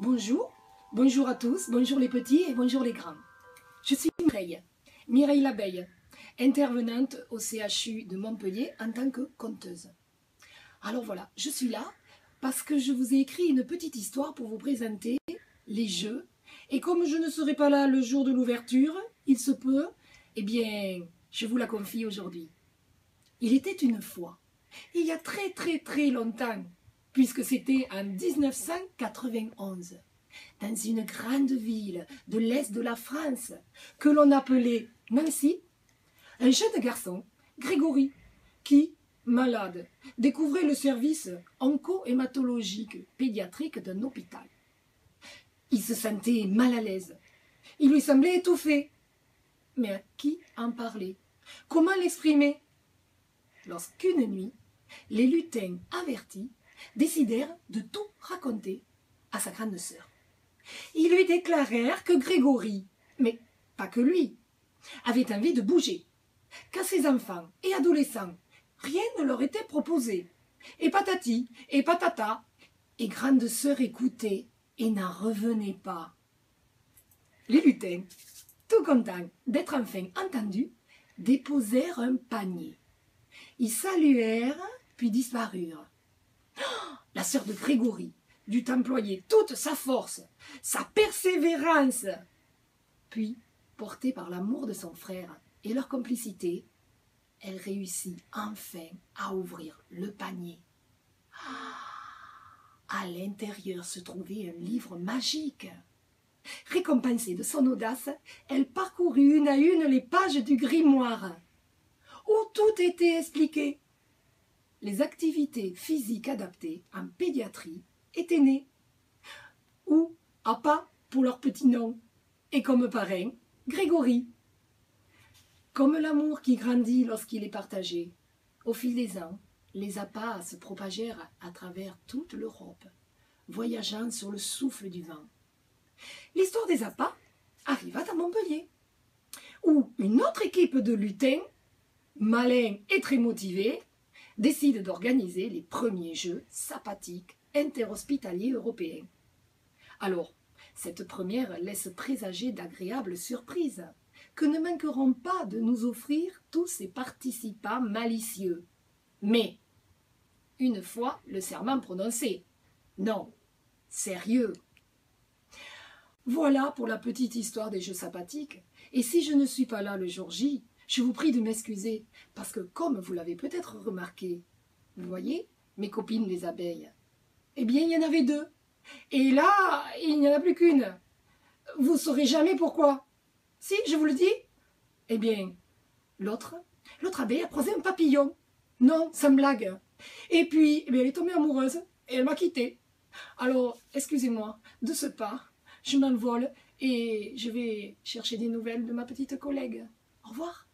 Bonjour, bonjour à tous, bonjour les petits et bonjour les grands. Je suis Mireille l'abeille, intervenante au CHU de Montpellier en tant que conteuse. Alors voilà, je suis là parce que je vous ai écrit une petite histoire pour vous présenter les jeux. Et comme je ne serai pas là le jour de l'ouverture, il se peut, eh bien, je vous la confie aujourd'hui. Il était une fois, il y a très longtemps, puisque c'était en 1991, dans une grande ville de l'est de la France, que l'on appelait Nancy, un jeune garçon, Grégory, qui, malade, découvrait le service onco-hématologique pédiatrique d'un hôpital. Il se sentait mal à l'aise. Il lui semblait étouffé. Mais à qui en parler? Comment l'exprimer? Lorsqu'une nuit, les lutins avertis décidèrent de tout raconter à sa grande sœur. Ils lui déclarèrent que Grégory, mais pas que lui, avait envie de bouger, qu'à ses enfants et adolescents, rien ne leur était proposé. Et patati, et patata, et grande sœur écoutait et n'en revenait pas. Les lutins, tout contents d'être enfin entendus, déposèrent un panier. Ils saluèrent, puis disparurent. La sœur de Grégory dut employer toute sa force, sa persévérance. Puis, portée par l'amour de son frère et leur complicité, elle réussit enfin à ouvrir le panier. À l'intérieur se trouvait un livre magique. Récompensée de son audace, elle parcourut une à une les pages du grimoire, où tout était expliqué. Les activités physiques adaptées en pédiatrie étaient nées, ou APA pour leur petit nom, et comme parrain, Grégory. Comme l'amour qui grandit lorsqu'il est partagé, au fil des ans, les APA se propagèrent à travers toute l'Europe, voyageant sur le souffle du vent. L'histoire des APA arriva à Montpellier, où une autre équipe de lutins, malins et très motivés, décide d'organiser les premiers jeux sapatiques interhospitaliers européens. Alors, cette première laisse présager d'agréables surprises que ne manqueront pas de nous offrir tous ces participants malicieux. Mais, une fois le serment prononcé, non, sérieux. Voilà pour la petite histoire des jeux sapatiques. Et si je ne suis pas là le jour J, je vous prie de m'excuser, parce que comme vous l'avez peut-être remarqué, vous voyez, mes copines les abeilles, eh bien il y en avait deux. Et là, il n'y en a plus qu'une. Vous ne saurez jamais pourquoi. Si, je vous le dis. Eh bien, l'autre abeille a croisé un papillon. Non, sans blague. Et puis, eh bien, elle est tombée amoureuse et elle m'a quittée. Alors, excusez-moi, de ce pas, je m'envole et je vais chercher des nouvelles de ma petite collègue. Au revoir.